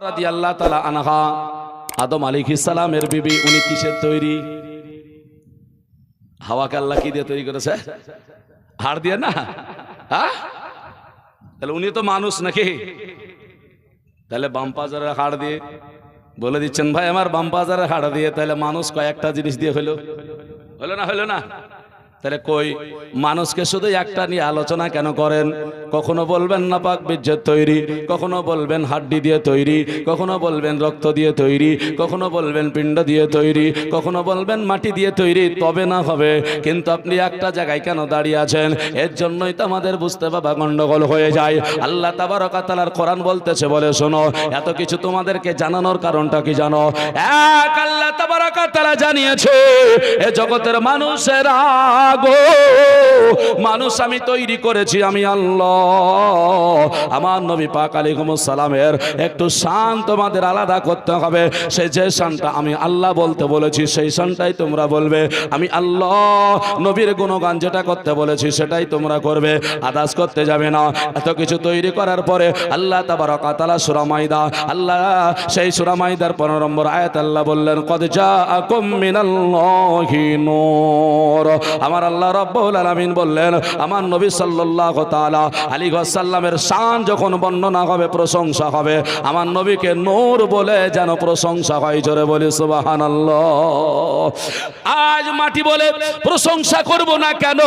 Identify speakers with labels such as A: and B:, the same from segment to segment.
A: রাদিয়াল্লাহু তাআলা আনহা আদম আলাইহিস সালামের বিবি, উনি কিসের তৈরি? হাওয়াকে আল্লাহ কি দিয়ে তৈরি করেছে? হাড় দিয়ে না? হ্যাঁ, তাহলে উনি তো মানুষ নাকি? তাহলে বাম পাজারের হাড় দিয়ে বলে দিচ্ছেন ভাই আমার বাম পাজারের হাড় দিয়ে, তাহলে মানুষ কয়েকটা জিনিস দিয়ে হলো না? তাহলে কই মানুষকে শুধু একটা নিয়ে আলোচনা কেন করেন? কখনো বলবেন নাপাক বীর্যের তৈরি, কখনো বলবেন হাড্ডি দিয়ে তৈরি, কখনো বলবেন রক্ত দিয়ে তৈরি, কখনো বলবেন পিণ্ড দিয়ে তৈরি, কখনো বলবেন মাটি দিয়ে তৈরি, তবে না হবে। কিন্তু আপনি একটা জায়গায় কেন দাঁড়িয়ে আছেন? এর জন্যই তো আমাদের বুঝতে বাবা গন্ডগোল হয়ে যায়। আল্লাহ তাবারক ওয়া তাআলার কোরআন বলতেছে, বলে শোনো, এত কিছু তোমাদেরকে জানানোর কারণটা কি জানো? এক আল্লাহ তাবারক ওয়া তাআলা জানিয়েছে এ জগতের মানুষেরা গো, মানুষ আমি তৈরি করেছি আমি আল্লাহ। আমার নবী পাক আলাইহিস সালামের একটু শান তোমাদের আলাদা করতে হবে। সেই যে শানটা আমি আল্লাহ বলতে বলেছি সেই শানটাই তোমরা বলবে আমি আল্লাহ। নবীর গুণগান যেটা করতে বলেছি সেটাই তোমরা করবে, আদাস করতে যাবে না। এত কিছু তৈরি করার পরে আল্লাহ তাবারক ওয়া তাআলা সূরা মাইদা, আল্লাহ সেই সূরা মাইদার 15 নম্বর আয়াত আল্লাহ বললেন, কদ জাআকুম মিনাল্লাহি নূর। আমার আল্লাহ রাব্বুল আলামিন বললেন, আমার নবী সাল্লাল্লাহু তাআলা আলাইহি ওয়াসাল্লামের শান যখন বর্ণনা হবে, প্রশংসা হবে, আমার নবীকে নূর বলে যেন প্রশংসা হয়। জোরে বলি সুবহানাল্লাহ। আজ মাটি বলে প্রশংসা করব না কেন?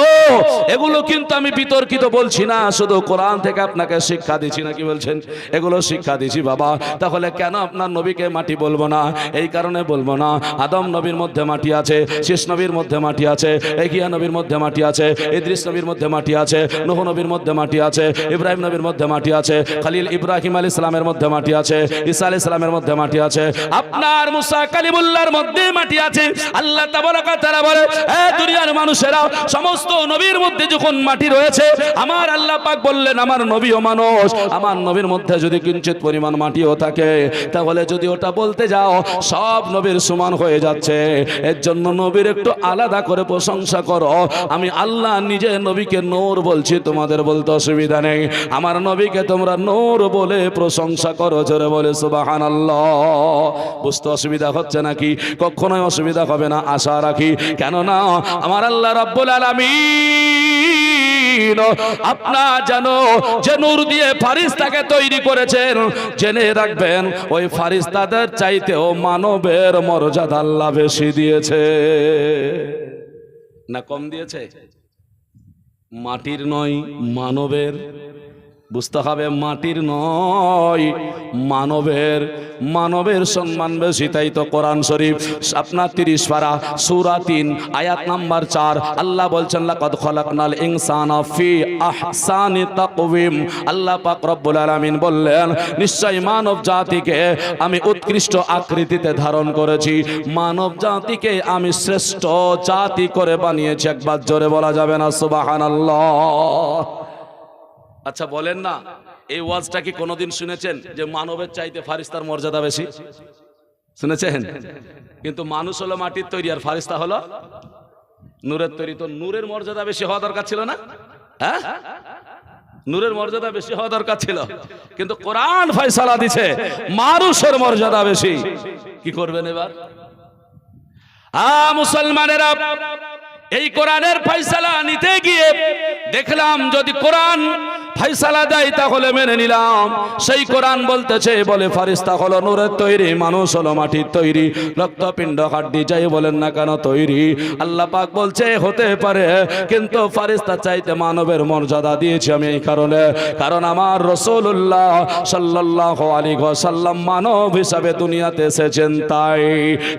A: এগুলো কিন্তু আমি বিতর্কিত বলছি না, শুধু কোরআন থেকে আপনাকে শিক্ষা দিচ্ছি। না কি বলছেন? এগুলো শিক্ষা দিচ্ছি বাবা। তাহলে কেন আপনার নবীকে মাটি বলবো না? এই কারণে বলবো না, আদম নবীর মধ্যে মাটি আছে, শীষ নবীর মধ্যে মাটি আছে, এগিয়া নবীর মধ্যে মাটি আছে, ইদ্রিস নবীর মধ্যে মাটি আছে, নূহ নবীর মধ্যে মাটি আছে, ইব্রাহিম নবীর মধ্যে মাটি আছে, খলিল ইব্রাহিম আলাইহিস সালামের মধ্যে মাটি আছে, ঈসা আলাইহিস সালামের মধ্যে মাটি আছে, আপনার মুসা কালিমুল্লাহর মধ্যে মাটি আছে। আল্লাহ তাবারক ওয়া তাআলা বলে, এ দুনিয়ার মানুষেরা, সমস্ত নবীর মধ্যে যখন মাটি রয়েছে, আমার আল্লাহ পাক বললেন আমার নবীও মানুষ, আমার নবীর মধ্যে যদি কিঞ্চিত পরিমাণ মাটিও থাকে, তাহলে যদি ওটা বলতে যাও সব নবীর সমান হয়ে যাচ্ছে। এর জন্য নবীর একটু আলাদা করে প্রশংসা করো। আমি আল্লাহ নিজে নবীকে নূর বলছি, তোমাদের বলতে অসুবিধা নেই। আমার নবীকে তোমরা নূর বলে প্রশংসা করো। জোরে বলে সুবহানাল্লাহ। বুঝতে অসুবিধা হচ্ছে নাকি? কখনোই অসুবিধা হবে না আশা রাখি। কেননা আমার আল্লাহ রাব্বুল আলামিন আপনার জানো যে নূর দিয়ে ফারিস্তাকে তৈরি করেছেন, জেনে রাখবেন ওই ফারিস্তাদের চাইতেও মানবের মর্যাদা আল্লাহ বেশি দিয়েছে না কম দিয়েছে? মাটির নয় মানবের। বুঝতে হবে, মাটির নয় মানবের। মানবের সম্মান বেশি। তাই তো কোরআন শরীফ আপনার 30 পারা সূরা 3 আয়াত নাম্বার 4 আল্লাহ বলছেন, লাকাদ খলাকনাল ইনসানা ফি আহসানি তাকওয়িম। আল্লাহ পাক রব্বুল আলামিন বললেন, নিশ্চয় মানব জাতিকে আমি উৎকৃষ্ট আকৃতিতে ধারণ করেছি, মানব জাতিকে আমি শ্রেষ্ঠ জাতি করে বানিয়েছি। একবার জোরে বলা যাবে না সুবহানাল্লাহ? আচ্ছা বলেন না, এই ওয়াজটা কি কোনোদিন শুনেছেন যে মানবের চাইতে ফারিস্তার মর্যাদা বেশি? শুনেছেন? কিন্তু মানুষ হলো মাটির তৈরি আর ফারিস্তা হলো নূরের তৈরি। তো নূরের মর্যাদা বেশি হওয়া দরকার ছিল না? হ্যাঁ, নূরের মর্যাদা বেশি হওয়া দরকার ছিল, কিন্তু কোরআন ফয়সালা দিছে মানুষের মর্যাদা বেশি। কি করবেন এবার? মুসলমানেরা, এই কোরআনের ফয়সালা নিতে গিয়ে দেখলাম যদি কোরআন ফয়সালা দেয় তাহলে মেনে নিলাম। সেই কোরআন বলতেছে, বলে ফারিস্তা হলো নূরের তৈরি, মানুষ হলো মাটির তৈরি, রক্তপিণ্ড হাড্ডি যাই বলেন না কেন তৈরি। আল্লাহ পাক বলছে হতে পারে, কিন্তু ফারিস্তা চাইতে মানবের মর্যাদা দিয়েছি আমি এই কারণে, কারণ আমার রাসূলুল্লাহ সাল্লাল্লাহু আলাইহি ওয়াসাল্লাম মানব হিসাবে দুনিয়াতে এসেছেন। তাই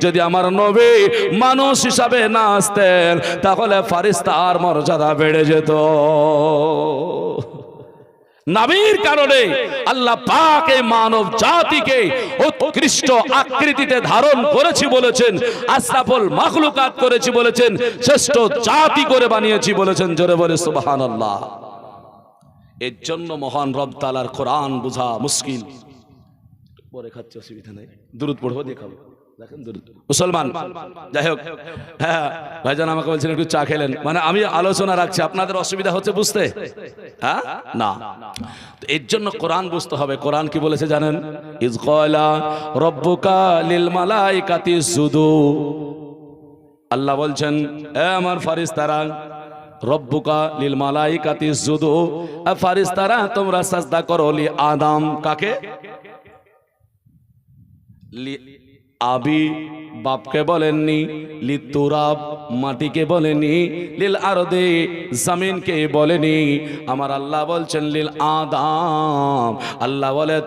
A: যদি আমার নবী মানুষ হিসাবে না আসতেন তাহলে ফারিস্তার মর্যাদা বেড়ে যেত। নবীর কারণে আল্লাহ পাক এই মানব জাতিকে উৎকৃষ্ট আকৃতিতে ধারণ করেছি বলেছেন, আশরাফুল মাখলুকাত করেছি বলেছেন, শ্রেষ্ঠ জাতি করে বানিয়েছি বলেছেন। জোরে বলে সুবহানাল্লাহ। এর জন্য মহান রব তাআলার কোরআন বোঝা মুশকিল। পরে খাচ্ছে অসুবিধা নাই, দুরূদ পড়বো দেখাবো। মুসলমান যাই হোক, হ্যাঁ ভাইজান আমাকে বলছেন একটু চা খেলেন, মানে আমি আলোচনা রাখছি, আপনাদের অসুবিধা হচ্ছে বুঝতে? হ্যাঁ না, এর জন্য কোরআন বুঝতে হবে। কোরআন কি বলেছে জানেন? ইয ক্বালা রাব্বুকা লিল মালাইকাতি ইসজুদু। আল্লাহ বলছেন, এ আমার ফেরেশতারা, রব্বুকা লিল মালাইকাতি ইসজুদু, ফেরেশতারা তোমরা সাজদা করো লি আদম। কাকে? লি আবি বাপকে বলেননি, লি তুরাব মাটিকে বলেনি, লিল আরদে জমিনকে বলেনি। আমার আল্লাহ বলছেন লিল আদম। আল্লাহ বলে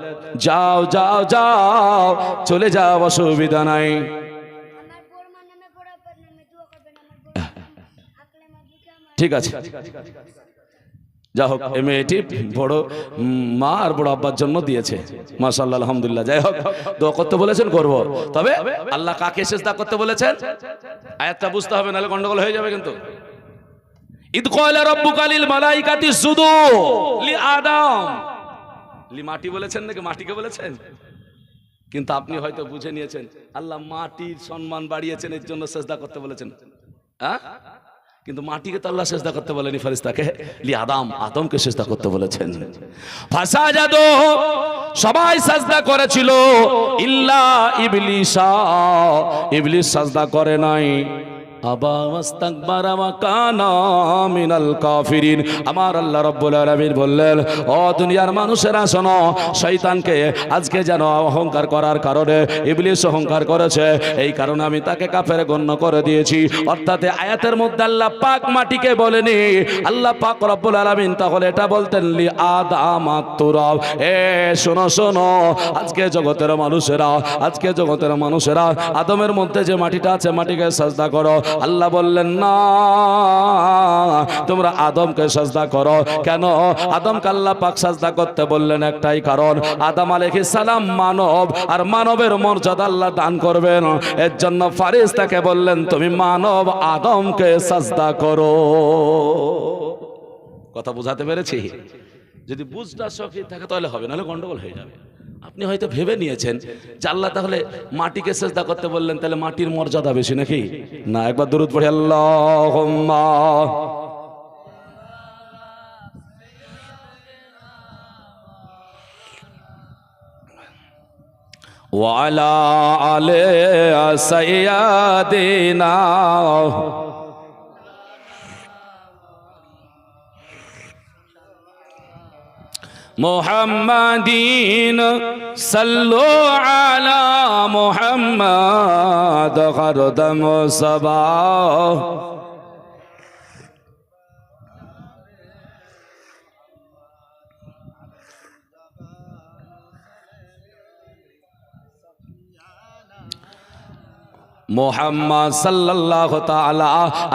A: যাও যাও যাও, চলে যাও, অসুবিধা নাই। ঠিক আছে, যা হোক, এ মেয়েটি বড় মা আর বড় আব্বার জন্য দিয়েছে, মাশাআল্লাহ, আলহামদুলিল্লাহ। যাই হোক, দোয়া করতে বলেছেন, করব। তবে আল্লাহ কাকে সিজদা করতে বলেছেন আয়াতটা বুঝতে হবে, নাহলে গন্ডগোল হয়ে যাবে। কিন্তু ইদ ক্বালা রাব্বুকা লিল মালাইকাতি ইসজুদু লি আদম, লি মাটি বলেছেন নাকি মাটিকে বলেছেন? কিন্তু আপনি হয়তো বুঝে নিয়েছেন আল্লাহ মাটির সম্মান বাড়িয়েছেন, এর জন্য সিজদা করতে বলেছেন। হ্যাঁ, কিন্তু মাটিকে তো আল্লাহ সিজদা করতে বলেনি, ফেরেশতাকে লি আদম, আদমকে সিজদা করতে বলেছেন। ফাসাজাদু, সবাই সিজদা করেছিল, ইল্লা ইবলিসা, ইবলিস সিজদা করে নাই। আবা ওয়াস্তাকবারা ওয়া কানা মিনাল কাফিরিন। আমার আল্লাহ রাব্বুল আলামিন বললেন, ও দুনিয়ার মানুষেরা শোনো, শয়তানকে আজকে যেন অহংকার করার কারণে ইবলিস অহংকার করেছে, এই কারণে আমি তাকে কাফের গণ্য করে দিয়েছি। অর্থাৎ আয়াতের মধ্যে আল্লাহ পাক মাটিকে বলেনি, আল্লাহ পাক রব্বুল আলামিন তাহলে এটা বলতেন লি আদম তুরাব। এ শোনো শোনো, আজকে জগতের মানুষেরা, আজকে জগতের মানুষেরা আদমের মধ্যে যে মাটিটা আছে, মাটিকে সিজদা করো। আল্লাহ বললেন না, তোমরা আদমকে সিজদা করো। কেন আদমকে আল্লাহ পাক সিজদা করতে বললেন? একটাই কারণ, আদম আলাইহিস সালাম মানব, আর মানবের মর্যাদা আল্লাহ দান করবেন। এর জন্য ফেরেশতাকে বললেন, তুমি মানব আদমকে সিজদা করো। কথা বুঝাতে পেরেছি? যদি বুঝটা শক্তি থাকে তাহলে হবে, নাহলে গন্ডগোল হয়ে যাবে। আপনি হয়তো ভেবে নিয়েছেন যে আল্লাহ তাহলে মাটিকে সিজদা করতে বললেন, তাহলে মাটির মর্যাদা বেশি নাকি? না, একবার দরুদ পড়ি, আল্লাহুম্মা ওয়া আলা আলি সাইয়্যিদিনা মুহাম্মাদিন সাল্লু আলা মুহাম্মাদ গারদাম সাবা। মুহাম্মদ সাল্লাল্লাহু তাআলা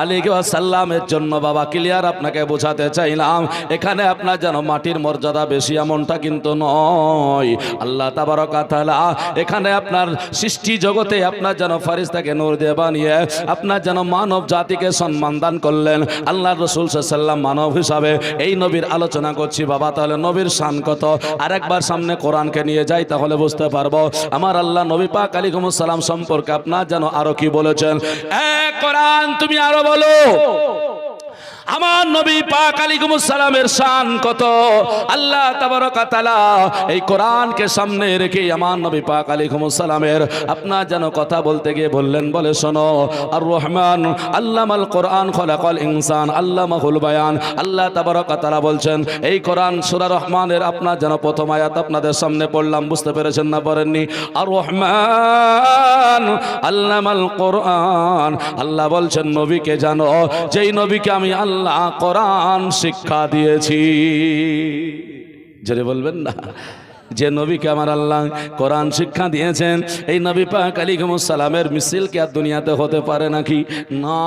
A: আলাইহি ওয়াসাল্লামের জন্য বাবা ক্লিয়ার আপনাকে বোঝাতে চাইলাম, এখানে আপনার যেন মাটির মর্যাদা বেশি এমনটা কিন্তু নয়। আল্লাহ তাবারক ওয়া তাআলা এখানে আপনার সৃষ্টি জগতে আপনার যেন ফেরেশতাকে নূর দিয়ে বানিয়ে আপনার যেন মানব জাতিকে সম্মান দান করলেন। আল্লাহর রাসূল সাল্লাল্লাহু আলাইহি ওয়াসাল্লাম মানব হিসাবে এই নবীর আলোচনা করছি বাবা, তাহলে নবীর শান কত। আরেকবার সামনে কোরআনকে নিয়ে যাই, তাহলে বুঝতে পারবো আমার আল্লাহ নবী পাক আলাইহিস সালাম সম্পর্কে আপনার যেন আরো কি বলেছেন। এ কোরআন তুমি আরো বলো আমার নবী পাক আলাইহিস সালামের শান কত। আল্লাহ তাবারক ওয়া তাআলা এই কোরআনকে সামনে রেখে আমার নবী পাক আলাইহিস সালামের আপনার যেন কথা বলতে গিয়ে বললেন, বলে শোনো, আর রহমান আল্লামাল কোরআন খলাকাল ইনসান আল্লামাহুল বায়ান। আল্লাহ তাবারক ওয়া তাআলা বলছেন, এই কোরআন সূরা রহমানের আপনার যেন প্রথম আয়াত আপনাদের সামনে পড়লাম, বুঝতে পেরেছেন না পড়েননি? আর রহমান আল্লামাল কোরআন। আল্লাহ বলছেন নবীকে জানো, যেই নবীকে আমি আল্লাহ কোরআন শিক্ষা দিয়েছি। জোরে বলবেন না, যে নবীকে আমার আল্লাহ কোরআন শিক্ষা দিয়েছেন, এই নবী পাক আলাইহিস সালামের মিছিল কি আর দুনিয়াতে হতে পারে নাকি? না,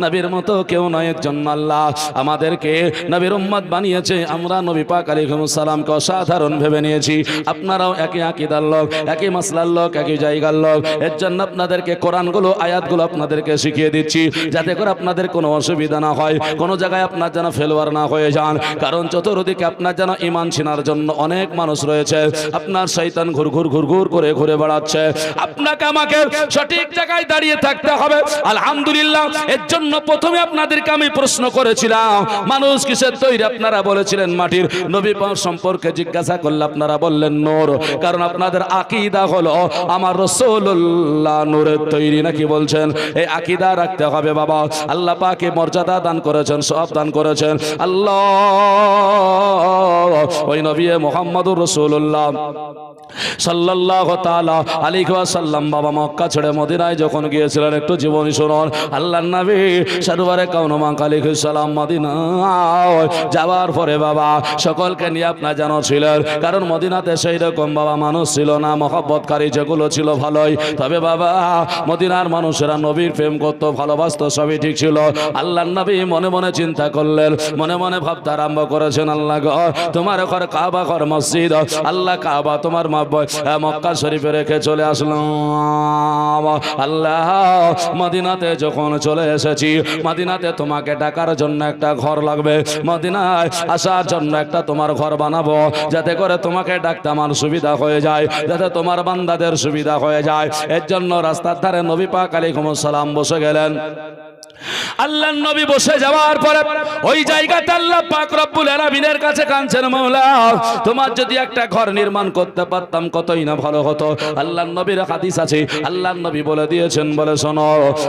A: নবীর মতো কেউ নয়। এর জন্য আল্লাহ আমাদেরকে নবীর উম্মত বানিয়েছে। আমরা নবী পাক আলাইহিস সালামকে অসাধারণ ভেবে নিয়েছি। আপনারাও একই আকীদার লোক, একই মাসলার লোক, একই জায়গার লোক। এর জন্য আপনাদেরকে কোরআনগুলো আয়াতগুলো আপনাদেরকে শিখিয়ে দিচ্ছি, যাতে করে আপনাদের কোনো অসুবিধা না হয়, কোনো জায়গায় আপনার যেন ফেলোয়ার না হয়ে যান। কারণ চতুর্দিকে আপনার যেন ঈমান ছিনার জন্য অনেক মানুষ রয়েছে। আপনার শয়তান ঘুরঘুর করে ঘুরে বেড়াচ্ছে। আপনাকে আমাকে সঠিক জায়গায় দাঁড়িয়ে থাকতে হবে। আলহামদুলিল্লাহ, এর জন্য প্রথমে আপনাদেরকে আমি প্রশ্ন করেছিলাম মানুষ কিসের তৈরি, আপনারা বলেছিলেন মাটির। নবী পাক সম্পর্কে জিজ্ঞাসা করলে আপনারা বললেন নূর, কারণ আপনাদের আকীদা হলো আমার রাসূলুল্লাহ নূরের তৈরি। নাকি বলছেন? এই আকীদা রাখতে হবে বাবা। আল্লাহ পাকে মর্যাদা দান করেছেন, সওয়াব দান করেছেন আল্লাহ ওই নবী মুহাম্মদুর রাসূলুল্লাহ সাল্লাল্লাহু তাআলা আলাইহি ওয়াসাল্লাম বাবা মক্কা ছেড়ে মদিনায় যখন গিয়েছিলেন, একটু জীবনী শুনুন। আল্লাহর নবী সরওয়ারে কাওনাত আলাইহিস সালাম মদিনায় যাওয়ার পরে বাবা সকলকে নিয়ে আপনার জানো ছিলেন, কারণ মদিনাতে সেই রকম বাবা মানুষ ছিল না, মহব্বতকারী যেগুলো ছিল ভালোই, তবে বাবা মদিনার মানুষেরা নবীর প্রেম করত, ভালোবাসতো, সবই ঠিক ছিল। আল্লাহর নবী মনে মনে চিন্তা করলেন, মনে মনে ভাবতে আরম্ভ করেছেন, আল্লাহ গো তোমার ঘর কাবা ঘর মসজিদ, আল্লাহ কাবা তোমার মক্কা শরীফে রেখে চলে আসলাম। আল্লাহ মদিনাতে যখন চলে এসেছি, মদিনাতে তোমাকে ডাকার জন্য একটা ঘর লাগবে, মদিনায় আসার জন্য একটা তোমার ঘর বানাবো, যাতে করে তোমাকে ডাকতে আমার সুবিধা হয়ে যায়, যাতে তোমার বান্দাদের সুবিধা হয়ে যায়। এর জন্য রাস্তার ধারে নবী পাক আলাইহিস সালাম বসে গেলেন। আল্লাহর নবী বসে যাওয়ার পরে ওই জায়গাতে আল্লাহ পাক রব্বুল আলামিনের কাছে কাঁদছেন, মাওলা তোমার যদি একটা ঘর নির্মাণ করতে পারতাম কতই না ভালো হতো। আল্লাহর নবীর হাদিস আছে, আল্লাহর নবী বলে দিয়েছেন, বলে শোনো,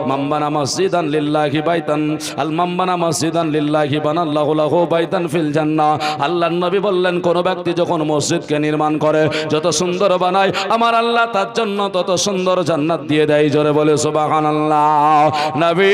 A: মাম্বানা মসজিদান লিল্লাহি বাইতান আল মাম্বানা মসজিদান লিল্লাহি বানাল্লাহু লাহু বাইতান ফিল জান্নাহ। আল্লাহর নবী বললেন, কোন ব্যক্তি যখন মসজিদকে নির্মাণ করে, যত সুন্দর বানায়, আমার আল্লাহ তার জন্য তত সুন্দর জান্নাত দিয়ে দেয়। জোরে বলে সুবহানাল্লাহ। নবী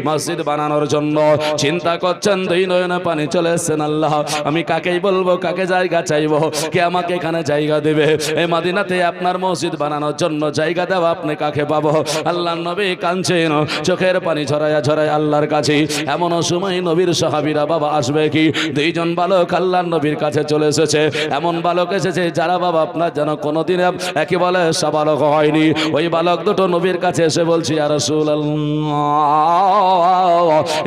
A: মসজিদ বানানোর জন্য চিন্তা করছেন, দুই নয়নে পানি চলে এসেছেন, আল্লাহ আমি কাকেই বলবো, কাকে জায়গা চাইবো, কে আমাকে এখানে জায়গা দেবে? এই মদিনাতে আপনার মসজিদ বানানোর জন্য জায়গা দেওয়া আপনি কাকে পাবো? আল্লাহর নবী কাঁদছেন, চোখের পানি ঝরায়া ঝরায় আল্লাহর কাছে। এমন সময় নবীর সাহাবীরা বাবা আসবে কি, দুইজন বালক আল্লাহর নবীর কাছে চলে এসেছে। এমন বালক এসেছে যারা বাবা আপনার যেন কোনোদিন একে বলে সাবালক হয়নি। ওই বালক দুটো নবীর কাছে এসে বলছি, ইয়া রাসূলুল্লাহ,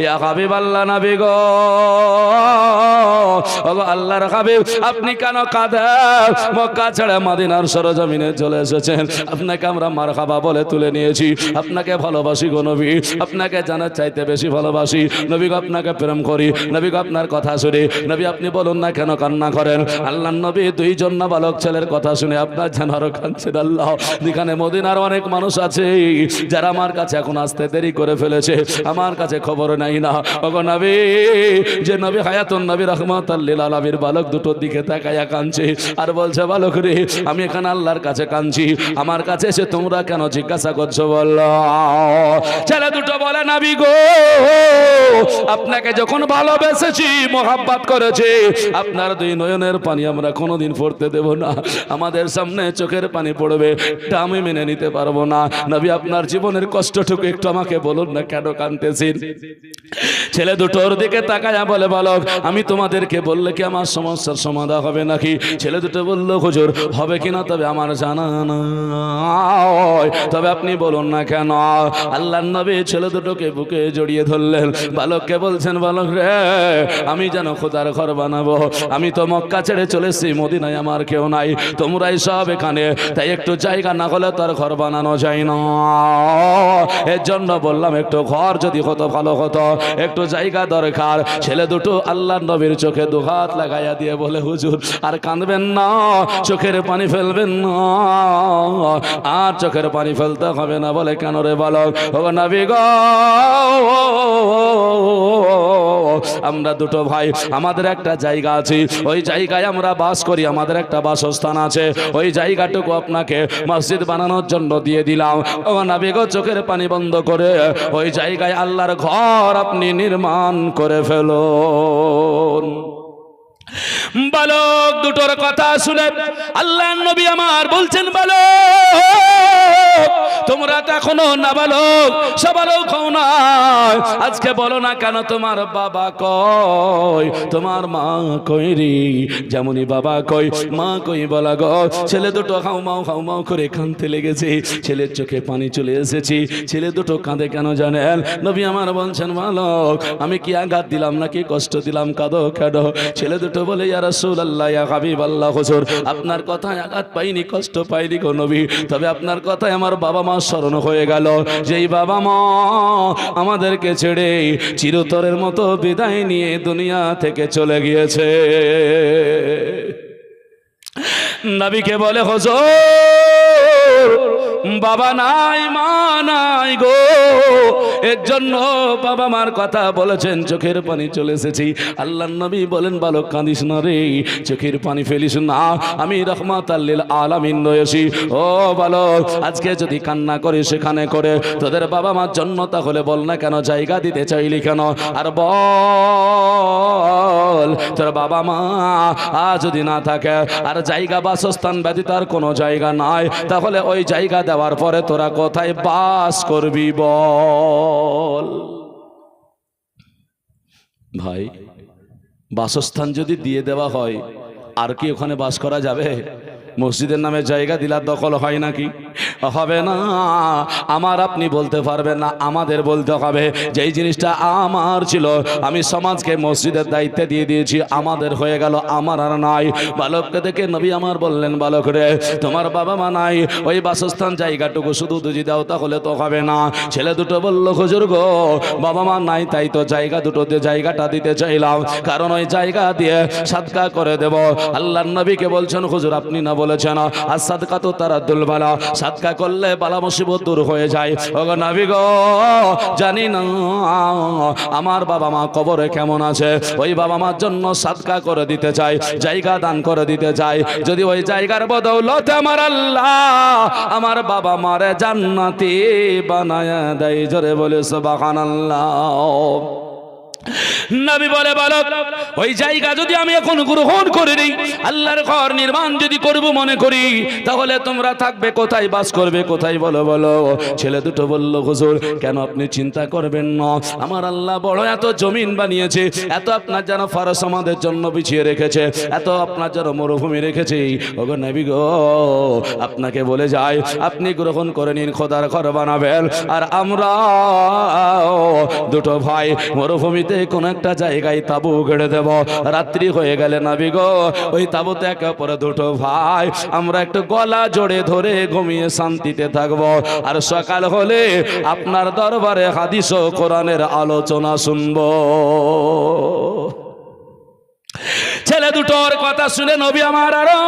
A: ইয়া হাবিবাল্লাহ, নবী গো, ওগো আল্লাহর হাবিব, আপনি কেন কাঁদেন? মক্কা ছেড়ে মদিনার সরজমিনে চলে এসেছেন, আপনাকে আমরা মারহাবা বলে তুলে নিয়েছি, আপনাকে ভালোবাসি গো নবী, আপনাকে জানার চাইতে বেশি ভালোবাসি নবী গো, আপনাকে প্রেম করি নবী গো, আপনার কথা শুনে নবী আপনি বলুন না কেন কান্না করেন? আল্লাহর নবী দুইজন নাবালক ছেলের কথা শুনে আপনার যেন আরো কাঁদছেন। আল্লাহ, যেখানে মদিনার অনেক মানুষ আছে যারা আমার কাছে এখন আসতে দেরি করে ফেলেছে, আমার কাছে খবর নাই না। ওগো নবী, যে নবী হায়াতুন নবী রাহমাতাল লিল আলামিন বালক দুটোর দিকে তাকায়া কাঁদছে আর বলছে, বালক রে, আমি এখানে আল্লাহর কাছে কাঁদছি, আমার কাছে এসে তোমরা কেন জিজ্ঞাসা করছো বলো? ছেলে দুটো বলে, নবী গো, আপনাকে যখন ভালোবেসেছি, মোহাব্বত করেছি, আপনার দুই নয়নের পানি আমরা কোনোদিন পড়তে দেব না, আমাদের সামনে চোখের পানি পড়বে, এটা আমি মেনে নিতে পারবো না। নবী আপনার জীবনের কষ্টটুকু একটু আমাকে বলুন না, কেন কাঁদতেছেন? ছেলে দুটোর দিকে তাকায়া বলে, বালক, আমি তোমাদেরকে বললে কি আমার সমস্যার সমাধান হবে নাকি? ছেলে দুটো বলল, হুজুর হবে কিনা তবে আমার জানা নাই, তবে আপনি বলুন না কেন। আল্লাহর নবী ছেলে দুটোকে বুকে জড়িয়ে ধরলেন, বালককে বলছেন, বালক রে, আমি যেন খোদার ঘর বানাবো, আমি তো মক্কা ছেড়ে চলেছি, মদিনায় আমার কেউ নাই, তোমরাই সব এখানে, তাই একটু জায়গা না হলে তার ঘর বানানো যায় না। এর জন্য বললাম একটু ঘর যদি হতো ভালো হতো, একটু জায়গা দরকার। ছেলে দুটো আল্লাহর নবীর চোখে দুহাত লাগাইয়া দিয়ে বলে, হুজুর আর কাঁদবেন না, চোখের পানি ফেলবেন না, আর চোখের পানি ফেলতে হবে না। বলে, কেন রে বালক? ও নবী গো, আমরা দুটো ভাই, আমাদের একটা জায়গা আছে, ওই জায়গায় আমরা বাস করি, আমাদের একটা বাসস্থান আছে, ওই জায়গাটুকু আপনাকে মসজিদ বানানোর জন্য দিয়ে দিলাম। ও নবী গো, চোখের পানি বন্ধ করে ওই জায়গায় আল্লাহর ঘর আপনি নির্মাণ করে ফেলুন। বালক দুটোর কথা শুনে আল্লাহর নবী আমার বলছেন, বালক তোমরা তো এখনো নাবালক সাবালক হও না, আজকে বলো না কেন তোমার বাবা কই, তোমার মা কই রে? যেমনই বাবা কই মা কই বলা গো। ছেলে দুটো হাউমাউ করে কাঁদতে লেগেছে, ছেলের চোখে পানি চলে এসেছে। ছেলে দুটো কাঁদে কেন জানেন? নবী আমার বলছেন বালক আমি কি আঘাত দিলাম নাকি কষ্ট দিলাম, কাঁদো কেন? ছেলে দুটো বলে ইয়া রাসূলুল্লাহ ইয়া হাবিবাল্লাহ হুজুর আপনার কথায় আঘাত পাইনি, কষ্ট পাইনি গো নবী, তবে আপনার কথায় আমার বাবা মা স্মরণ হয়ে গেল, যেই বাবা মা আমাদেরকে ছেড়ে চিরতরের মতো বিদায় নিয়ে দুনিয়া থেকে চলে গিয়েছে। নবীকে বলে হুজুর বাবা নাই মা নাই গো, এর জন্য বাবা মার কথা বলেছেন, চোখের পানি চলে এসেছি। আল্লাহর নবী বলেন বালক কাঁদিস না রে, চোখের পানি ফেলিস না, আমি রাহমাতাল লিল আলামিন রয়েছি। ও বালক আজকে যদি কান্না করে সেখানে করে তোদের বাবা মার জন্য, তাহলে বল না কেন জায়গা দিতে চাইলি কেন? আর বল তোর বাবা মা যদি না থাকে আর জায়গা বাসস্থান ব্যতীত আর কোনো জায়গা নাই, তাহলে ওই জায়গা দেওয়ার পরে তোরা কোথায় বাস করবি বল? ভাই বাসস্থান যদি দিয়ে দেওয়া হয় আর কি ওখানে বাস করা যাবে? মসজিদের নামে জায়গা দিলার দখল হয় নাকি? হবে না। আমার আপনি বলতে পারবেন না, আমাদের বলতে হবে যেই জিনিসটা আমার ছিল আমি সমাজকে মসজিদের দায়িত্বে দিয়ে দিয়েছি, আমাদের হয়ে গেল, আমার আর নাই। বালককে দেখে নবী আমার বললেন বালক রে তোমার বাবা মা নাই, ওই বাসস্থান জায়গাটুকু শুধু দুজি দাও তাহলে তো হবে না। ছেলে দুটো বলল হুজুর গো বাবা মা নাই তাই তো জায়গা দুটোতে জায়গাটা দিতে চাইলাম, কারণ ওই জায়গা দিয়ে সাদকা করে দেব। আল্লাহর নবীকে বলছেন হুজুর আপনি না বলেছেন আর সাদকা তো তারাদ্দুল বালা, সাদকা করলে বালা মুসিবত দূর হয়ে যায়। ওগো নবী গো জানি না আমার বাবা মা কবরে কেমন আছে, ওই বাবা মার জন্য সাদকা করে দিতে চাই, জায়গা দান করে দিতে চাই। যদি ওই জায়গার বদৌলতে আমার আল্লাহ আমার বাবা মারে জান্নাতি বানায়া দেয়, জোরে বলে সুবহানাল্লাহ। নবী বলে বালক ওই জায়গা যদি আমি এখন গ্রহণ করে নিই, আল্লাহর ঘর নির্মাণ যদি করব মনে করি, তাহলে তোমরা থাকবে কোথায়, বাস করবে কোথায় বলো বলো? ছেলে দুটো বলল হুজুর কেন আপনি চিন্তা করবেন না, আমার আল্লাহ বড় এত জমিন বানিয়েছে, এত আপনার যেন ফারস আমাদের জন্য বিছিয়ে রেখেছে, এত আপনার যেন মরুভূমি রেখেছে। ওগো নবী গো আপনাকে বলে যাই আপনি গ্রহণ করে নিন, খোদার ঘর বানাবেন, আর আমরা দুটো ভাই মরুভূমিতে কোন একটা জায়গায় তাবু গেড়ে দেব। রাত্রি হয়ে গেলে নবী গো ওই তাবুতে একে অপরে দুটো ভাই আমরা একটু গলা জড়ে ধরে ঘুমিয়ে শান্তিতে থাকবো, আর সকাল হলে আপনার দরবারে হাদিস ও কোরআনের আলোচনা শুনবো। ছেলে দুটোর কথা শুনে নবী আমার আরো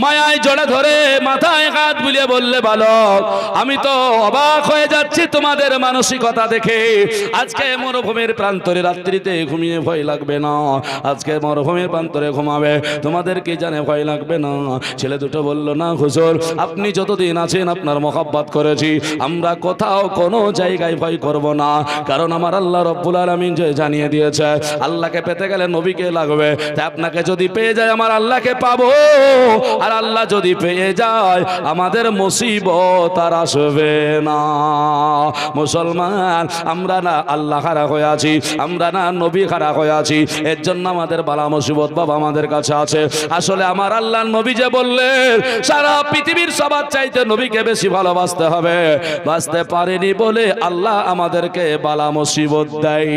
A: মায়ায় জড়ে ধরে মাথায় হাত বুলিয়ে বললে বালক আমি তো অবাক হয়ে যাচ্ছি তোমাদের মানসিকতা দেখে। আজকে মরুভূমির প্রান্তরে রাত্রিতে ঘুমিয়ে ভয় লাগবে না, আজকে মরুভূমির প্রান্তরে ঘুমাবে তোমাদের কি জানে ভয় লাগবে না? ছেলে দুটো বলল না হুজুর আপনি যতদিন আছেন আপনার মহব্বত করেছি, আমরা কোথাও কোনো জায়গায় ভয় করব না, কারণ আমার আল্লাহ রব্বুল আলামিন যে জানিয়ে দিয়েছে আল্লাহকে পেতে গেলে নবীকে লাগবে। তাই আপনাকে যদি পেয়ে যায় আমার আল্লাহকে পাবো, আর আল্লাহ যদি পেয়ে যায় আমাদের মুসিবত আর আসবে না। মুসলমান আমরা না আল্লাহ হারা হয়ে আছি, আমরা না নবী হারা হয়ে আছি, এর জন্য আমাদের বালা মুসিবত বাবা আমাদের কাছে আছে। আসলে আমার আল্লাহ নবী যে বললেন সারা পৃথিবীর সবার চাইতে নবীকে বেশি ভালোবাসতে হবে, বাঁচতে পারেনি বলে আল্লাহ আমাদেরকে বালা মুসিবত দেয়।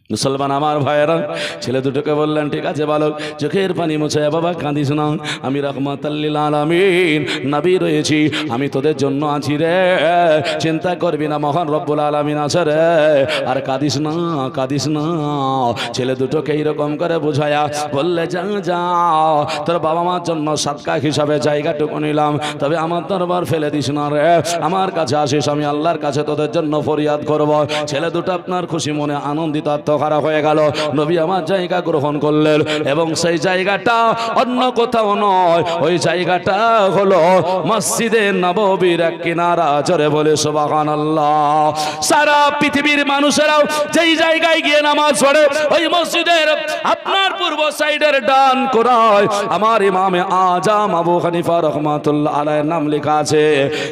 A: মুসলমান আমার ভাইয়েরা ছেলে দুটোকে বললেন ঠিক আছে বালক চোখের পানি মুছে বাবা কাঁদিস না, আমি রাহমাতাল লিল আলামিন নবী রয়েছি, আমি তোদের জন্য আছি রে, চিন্তা করবি না মহান রব্বুল আলামিন আছে রে, আর কাঁদিস না কাঁদিস না। ছেলে দুটোকে এইরকম করে বুঝায়া বললে যা যা তোর বাবা মার জন্য সাদকা হিসাবে জায়গাটুকু নিলাম, তবে আমার দরবার ফেলে দিস না রে, আমার কাছে আসিস, আমি আল্লাহর কাছে তোদের জন্য ফরিয়াদ করব। ছেলে দুটো আপনার খুশি মনে আনন্দিত খারাপ হয়ে গেল, নবী আমার জায়গা গ্রহণ করলেন এবং সেই জায়গাটা অন্য কোথাও নয়, ওই জায়গাটা হলো মসজিদে নববীর এক কিনারা। জোরে বলে সুবহানাল্লাহ। সারা পৃথিবীর মানুষেরাও যেই জায়গায় গিয়ে নামাজ পড়ে ওই মসজিদের আপনার পূর্ব সাইডের ডান কোণায় আমার ইমামে আজম আবু হানিফা রাহমাতুল্লাহ আলাইহির নাম লেখা আছে।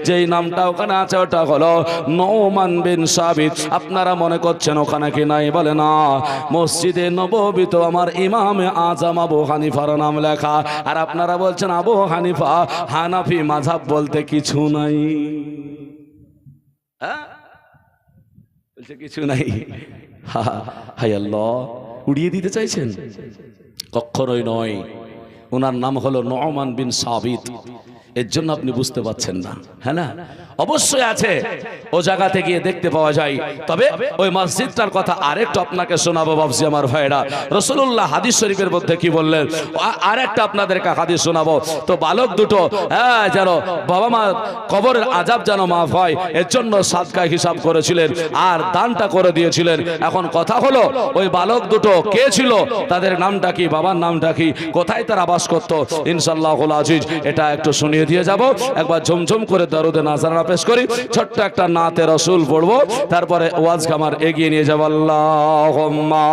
A: যেই নামটা ওখানে আছে ওটা হলো নোমান বিন সাবিত। আপনারা মনে করছেন ওখানে কি নাই, বলে না, মসজিদে নববী তো আমার ইমামে আজম আবু হানিফার নাম লেখা, আর আপনারা বলছেন আবু হানিফা হানাফি মাযহাব বলতে কিছু নাই। হ্যাঁ বলছে কিছু নাই। হায় আল্লাহ, উড়িয়ে দিতে চাইছেন? কখনোই নয়। ওনার নাম হলো নোমান বিন সাবিত। এর জন্য আপনি বুঝতে পারছেন না। হ্যাঁ না, অবশ্যই আছে, ও জায়গাতে গিয়ে দেখতে পাওয়া যায়। তবে ওই মসজিদটার কথা আরেকটু আপনাকে শোনাবো বাবজি আমার ভাইরা। রাসূলুল্লাহ হাদিস শরীফের মধ্যে কি বললেন আরেকটা আপনাদেরকে হাদিস শোনাবো। তো বালক দুটো যেন বাবা মা কবরের আযাব যেন মাফ হয় এর জন্য সাদকা হিসাব করেছিলেন আর দানটা করে দিয়েছিলেন। এখন কথা হলো ওই বালক দুটো কে ছিল, তাদের নামটা কি, বাবার নামটা কি, কোথায় তারা বাস করতো, ইনশাআল্লাহুল আজিজ এটা একটু শুনিয়ে দিয়ে যাব। একবার ঝুমঝুম করে দরুদে নাজরানা পেশ করি, ছোট্ট একটা নাতে রাসূল পড়বো, তারপরে ওয়াজকে আমার এগিয়ে নিয়ে যাব। আল্লাহুম্মা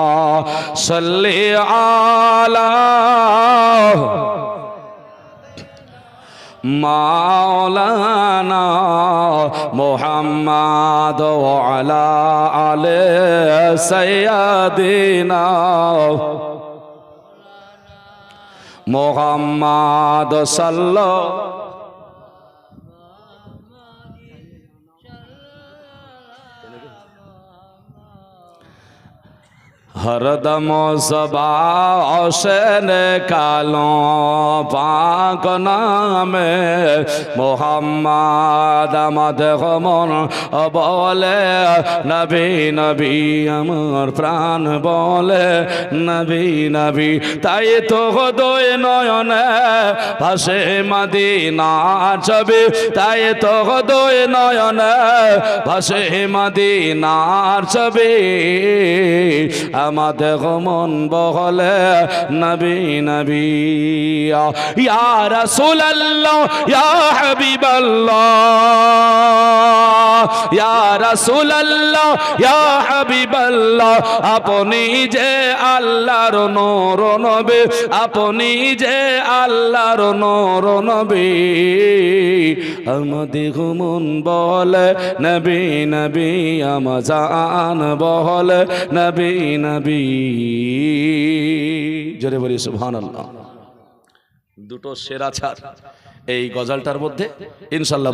A: সাল্লি আলা মাওলানা মুহাম্মাদ ওয়া আলা আলি সাইয়্যিদিনা মুহাম্মাদ সাল্লাল্লাহু हरदम सबा औशन कालो पाक नामे मोहम्मद मद हमन बोले नबी नबी अमर प्राण बोले नबी नबी ताई तो दोय नयने भाषे मदीना छवि ताई तो दोय नयने भाषे मदीना छवि আমাদের মন বহলে নবী নবী ইয়া রাসূলুল্লাহ ইয়া হাবিবাল্লাহ ইয়া রাসূলুল্লাহ ইয়া হাবিবাল্লাহ আপনি যে আল্লাহর নূর নবী আপনি যে আল্লাহর নূর নবী আমাদের মন বলে নবী নবী আমাজান বহলে নবী নবী। জোরে বলি সুবহানাল্লাহ। দুটো সেরা ছাড় এই গজলটার মধ্যে ইনশাআল্লাহ।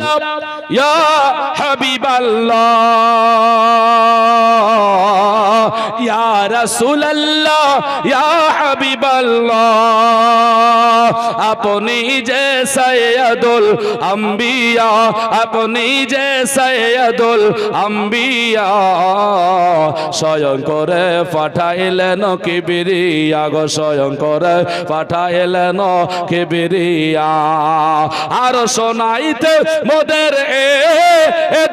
A: ইয়া হাবিবাল্লাহ ইয়া রাসূলুল্লাহ ইয়া হাবিবাল্লাহ আপনি যে সাইয়্যিদুল আম্বিয়া আপনি যে সাইয়্যিদুল আম্বিয়া স্বয়ং করে পাঠাইলেন কিবরিয়া গো স্বয়ং করে পাঠাইলেন কিবরিয়া আর শোনাইতে মোদের এ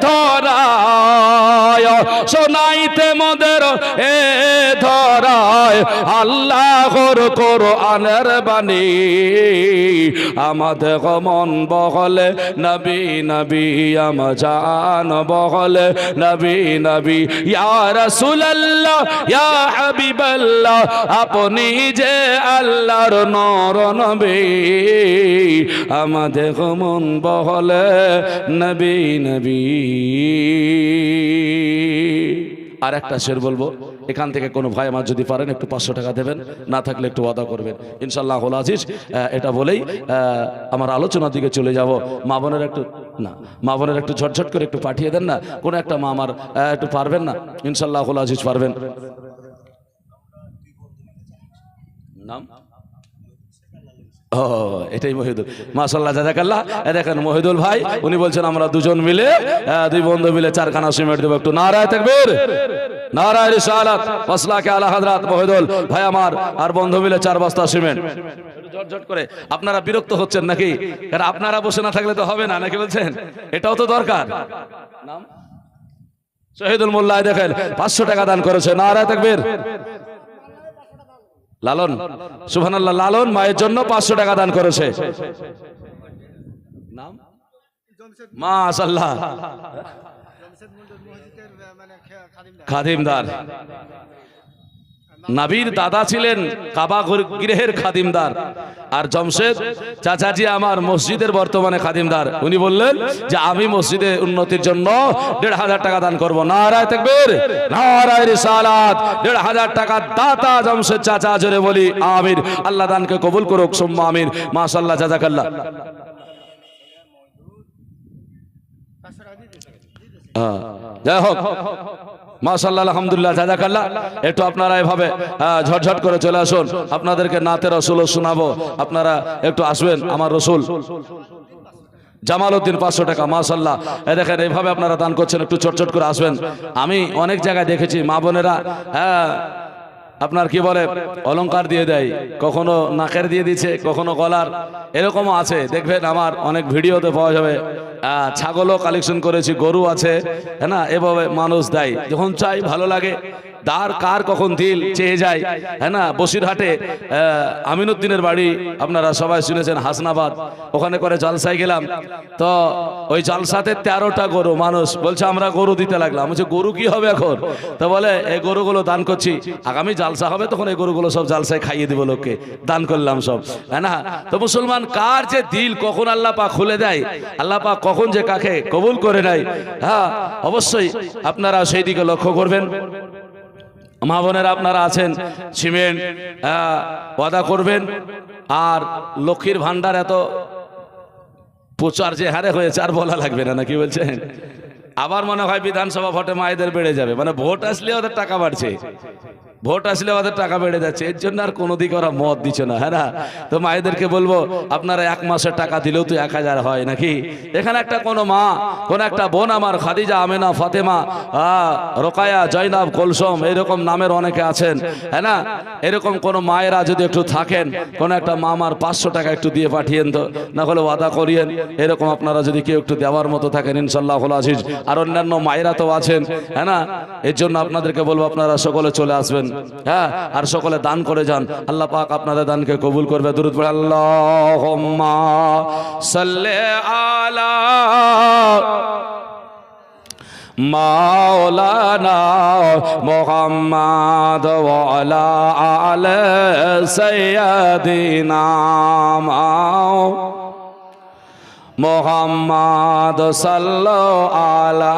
A: ধরায় শোনাইতে মোদের এ ধরায় আল্লাহর কোরআনের বাণী আমাদের মন বহলে নবী নবী আমাজান বহলে নবী নবী ইয়া রাসূলুল্লাহ ইয়া হাবিবাল্লাহ আপনি যে আল্লাহর নূর নবী আমাদের মন বহলে নবী নবী। আর একটা শের বলবো, এখান থেকে কোনো ভাই আমার যদি পারেন একটু 500 টাকা দেবেন, না থাকলে একটু ওয়াদা করবেন ইনশাআল্লাহুল আজিজ। এটা বলেই আমার আলোচনার দিকে চলে যাব। মা বোনের একটু না, মা বোনের একটু ঝটঝট করে একটু পাঠিয়ে দেন না, কোনো একটা মা আমার একটু পারবেন না ইনশাআল্লাহুল আজিজ, পারবেন। নাম এটাই মহিদুল, মাশাআল্লাহ জাযাকাল্লাহ। দেখেন মহিদুল ভাই উনি বলছেন আমরা দুজন মিলে দুই বন্ধু মিলে 4 খানা সিমেন্ট দেব। একটু নারায়ে তাকবীর নারায়ে রিসালাত ওয়াসলাকে আলা হযরত মহিদুল ভাই আমার আর বন্ধু মিলে 4 বস্তা সিমেন্ট। ঝটঝট করে আপনারা বিরক্ত হচ্ছেন নাকি? কারণ আপনারা বসে না থাকলে তো হবে না, নাকি বলছেন? এটাও তো দরকার। নাম শহীদুল মোল্লায় দেখেন 500 টাকা দান করেছে, নারায়ে তাকবীর। লালন, সুবহানাল্লাহ, লালন মায়ের জন্য 500 টাকা দান করেছে। নাম মাশাআল্লাহ, খাদিমদার। নবীর দাদা ছিলেন কাবা গৃহের খাদিমদার, আর জমশেদ চাচাজি আমার মসজিদের বর্তমানে খাদিমদার। উনি বললেন যে আমি মসজিদের উন্নতির জন্য 1,500 টাকা দান করব। নারায়ে তাকবীর, নারায়ে রিসালাত। 1,500 টাকা দাতা জমশেদ চাচা, জোরে বলি আমিন। আল্লাহ দানকে কবুল করুক, সুম্মা আমিন। মাশাআল্লাহ, জাযাকাল্লাহ। যাই হোক, মাশাআল্লাহ, আলহামদুলিল্লাহ, জাযাকাল্লাহ। একটু আপনারা এভাবে ঝটঝট করে চলে আসুন, আপনাদেরকে নাতে রাসূল শোনাবো। আপনারা একটু আসবেন। আমার রাসূল জামালউদ্দিন 500 টাকা, মাশাআল্লাহ। এই দেখেন এইভাবে আপনারা দান করছেন, একটু চটচট করে আসবেন। আমি অনেক জায়গায় দেখেছি মা বোনেরা আপনার কি বলে অলংকার দিয়ে দেয়, কখনো নাকের দিয়ে দিচ্ছে, কখনো গলার, এরকমও আছে। দেখবেন আমার অনেক ভিডিওতে পাওয়া যাবে। ছাগলও কালেকশন করেছি, গরু আছে, হ্যাঁ না, এভাবে মানুষ দেয় যখন চাই, ভালো লাগে। দার কার কখন দিল চেয়ে যায়, হ্যাঁ না। বসিরহাটে আমিনুদ্দিনের বাড়ি আপনারা সবাই শুনেছেন, হাসনাবাদ, ওখানে করে জালসায় গেলাম। তো ওই জালসাতে 13টা গরু, মানুষ বলছে আমরা গরু দিতে লাগলাম। বলছে গরু কি হবে এখন? তো বলে এই গরুগুলো দান করছি, আগামী জালসা হবে তখন এই গরুগুলো সব জালসায় খাইয়ে দিব লোককে, দান করলাম সব, হ্যাঁ না। তো মুসলমান কার যে দিল কখন আল্লাহ পাক খুলে দেয়, আল্লাহ পাক কখন যে কাকে কবুল করে নেয়, হ্যাঁ, অবশ্যই আপনারা সেই দিকে লক্ষ্য করবেন। মা বোনেরা আপনারা আছেন, সিমেন্ট ওয়াদা করবেন। আর লক্ষ্মীর ভান্ডার এত প্রচার যে হারে হয়েছে আর বলা লাগবে না, কি বলছেন? আবার মনে হয় বিধানসভা ভোটে মায়েদের বেড়ে যাবে, মানে ভোট আসলে ওদের টাকা বাড়ছে, ভোট আসলে ওদের টাকা বেড়ে যাচ্ছে, এর জন্য আর কোনো দিকে ওরা মত দিচ্ছে না, হ্যাঁ না। তো মায়েদেরকে বলবো আপনারা 1 মাসের টাকা দিলেও তো 1000 হয় নাকি। এখানে একটা কোনো মা, কোন একটা বোন আমার, খাদিজা, আমেনা, ফাতেমা, রোকায়া, জয়নাব, কুলসুম, এরকম নামের অনেকে আছেন, হ্যাঁ না। এরকম কোন মায়েরা যদি একটু থাকেন, কোন একটা মা আমার 500 টাকা একটু দিয়ে পাঠিয়েন তো, না হলে ওয়াদা করিয়েন। এরকম আপনারা যদি কেউ একটু দেওয়ার মতো থাকেন, ইনশাআল্লাহুল আজিজ। আর অন্যান্য মায়েরা তো আছেন, হ্যাঁ না। এর জন্য আপনাদেরকে বলবো আপনারা সকলে চলে আসবেন, হ্যাঁ, আর সকলে দান করে যান। আল্লাহ পাক আপনাদের দানকে কবুল করবে। দুরূদ পড়ে আল্লাহুম্মা সাল্লি আলা মাওলানা মুহাম্মাদ ওয়া আলা আলি সাইয়্যিদিনা মুহাম্মাদ সাল্লাল্লাহু আলা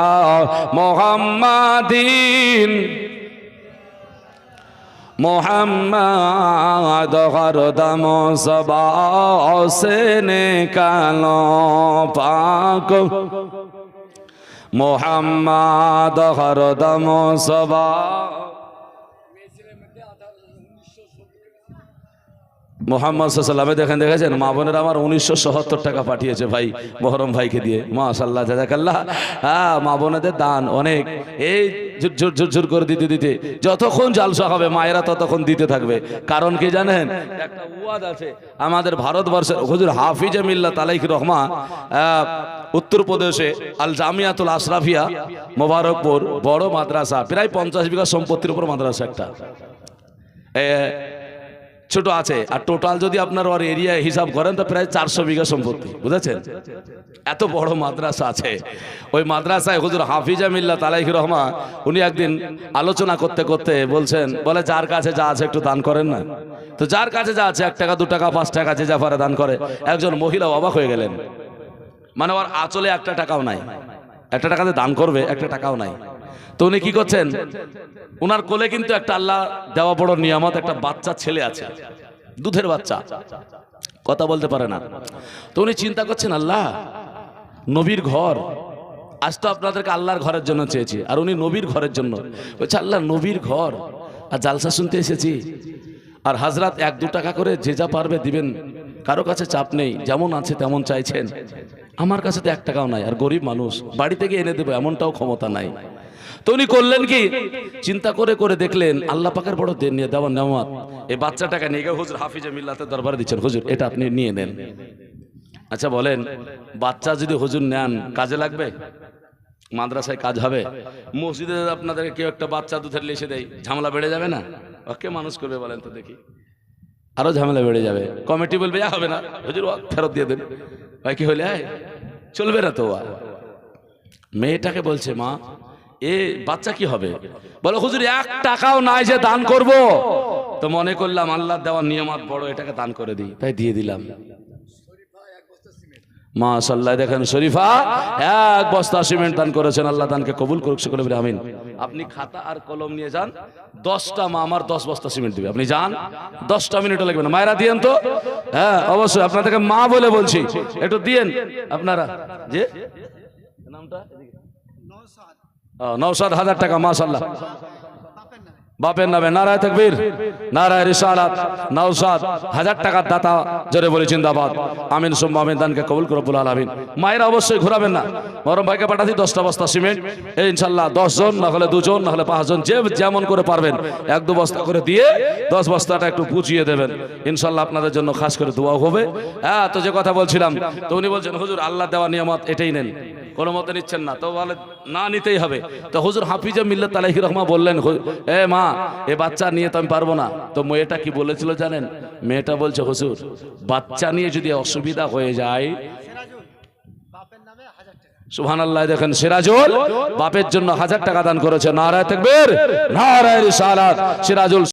A: মুহাম্মাদিন মোহাম্মদ হরদম সবা সে নিকালো পাক, মোহাম্মদ হরদম সবা। মোহাম্মদ সাল্লাল্লাহু দেখেন, দেখেছেন মা বোনেরা আমার 1970 টাকা পাঠিয়েছে ভাই, মহরম ভাইকে দিয়ে, মাশাআল্লাহ, জাযাকাল্লাহ। হ্যাঁ, মা বোনেদের দান অনেক, এই ঝুরঝুর করে দিতে দিতে যতক্ষণ জালসা হবে মায়েরা ততক্ষণ দিতে থাকবে। কারণ কি জানেন, একটা ওয়াজ আছে আমাদের ভারতবর্ষের হুজুর হাফিজে মিল্লাত আলাইহির রহমা, উত্তরপ্রদেশে আল জামিয়াতুল আশরাফিয়া মোবারকপুর, বড় মাদ্রাসা, প্রায় 50 বিঘা সম্পত্তির উপর মাদ্রাসা একটা ছোট আছে। আর টোটাল যদি আপনার ওর এরিয়া হিসাব করেন তো প্রায় 400 বিঘা সম্পত্তি, বুঝেছেন? এত বড় মাদ্রাসা আছে। ওই মাদ্রাসায় হুজুর হাফিজা মিল্লাত আলাইহির রহমা উনি একদিন আলোচনা করতে করতে বলছেন, বলে যার কাছে যা আছে একটু দান করেন না। তো যার কাছে যা আছে 1 টাকা 2 টাকা 5 টাকা যে যা পারে দান করে। একজন মহিলা অবাক হয়ে গেলেন, মানে ওর আঁচলে 1 টাকাও নাই, 1 টাকাতে দান করবে, 1 টাকাও নাই। তো উনি কি করছেন, ওনার কোলে কিন্তু একটা আল্লাহ দেওয়া বড় নিয়ামত, একটা বাচ্চা ছেলে আছে, দুধের বাচ্চা, কথা বলতে পারে না। তো উনি চিন্তা করছেন, আল্লাহ নবীর ঘর, আজ তো আপনাদেরকে আল্লাহর ঘরের জন্য চেয়েছি, আর উনি নবীর ঘরের জন্য বলছে, আল্লাহ নবীর ঘর আর জালসা শুনতে এসেছি, আর হাজরাত 1-2 টাকা করে যে যা পারবে দিবেন, কারো কাছে চাপ নেই, যেমন আছে তেমন চাইছেন। আমার কাছে তো 1 টাকাও নাই, আর গরিব মানুষ, বাড়ি থেকে এনে দেবো এমনটাও ক্ষমতা নাই। তো উনি করলেন কি, চিন্তা করে করে দেখলেন আল্লাহ পাকের বড় দেওয়া নেওয়াত। এই বাচ্চাটাকে নিয়ে গিয়ে হুজুর হাফিজে মিল্লাতের দরবারে দিচ্ছেন, হুজুর এটা আপনি নিয়ে নেন। আচ্ছা বলেন, বাচ্চা যদি হুজুর নেন কাজে লাগবে? মাদ্রাসায় কাজ হবে, মসজিদে আপনাদের কেউ একটা বাচ্চা দুধের লিসে দেয়, ঝামেলা বেড়ে যাবে না? ওকে মানুষ করবে বলেন তো দেখি, আরো ঝামেলা বেড়ে যাবে। কমিটি বলবে হবে না, হুজুর ফেরত দিয়ে দেন। ভাই কি হলে চলবে না তো। মেয়েটাকে বলছে মা এ বাচ্চা কি হবে? বলো হুজুর 1 টাকাও নাই যে দান করব, তো মনে করলাম আল্লাহ দেওয়ার নিয়ামত বড়, এটাকে দান করে দিই, তাই দিয়ে দিলাম। মাশাআল্লাহ, দেখেন শরীফা 1 বস্তা সিমেন্ট দান করেছেন, আল্লাহ দানকে কবুল করুক, সকলে বলে আমিন। আপনি খাতা আর কলম নিয়ে যান, 10টা মা আমার 10 বস্তা সিমেন্ট দিবে, আপনি যান, 10টা মিনিটও লাগবে না। মায়েরা দিয়েন তো, হ্যাঁ অবশ্যই, আপনাদেরকে মা বলে বলছি, একটু দিয়েন আপনারা। যে নামটা নওশাদ 1000 টাকা, মাশাআল্লাহ, বাপের নামে। নারায়ে তাকবীর, নারায়ে রিসালাত। নওশাদ 1000 টাকার দাতা, জোরে বলি জিন্দাবাদ। আমিন সুম্মা আমিন, দানকে কবুল করুক রব্বুল আলামিন। মায়েরা অবশ্যই ঘোরাবেন না, মরম ভাইকে পাঠাচ্ছি 10টা বস্তা সিমেন্ট, ইনশাআল্লাহ 10 জন না হলে 2 জন না হলে 5 জন, যে যেমন করে পারবেন 1-2 বস্তা করে দিয়ে 10 বস্তাটা একটু পুচিয়ে দেবেন, ইনশাআল্লাহ আপনাদের জন্য খাস করে দোয়া হবে। হ্যাঁ, তো যে কথা বলছিলাম, তো উনি বলছেন হুজুর আল্লাহ দেওয়া নিয়ামত এটাই নেন, কোনো মতে নিচ্ছেন না, তো বলে না নিতেই হবে। তো হুজুর হাফিজে মিল্লাত আলাইহির রহমা বললেন, এ মা এ বাচ্চা নিয়ে তো আমি পারবো না। তো মেয়েটা কি বলেছিল জানেন? মেয়েটা বলছে হুজুর বাচ্চা নিয়ে যদি অসুবিধা হয়ে যায়, সুবহানাল্লাহ, দেখেন সিরাজুল বাপের জন্য 1000 টাকা দান করেছে। নারায়ে তাকবীর, নারায়ে রিসালাত। সিরাজুল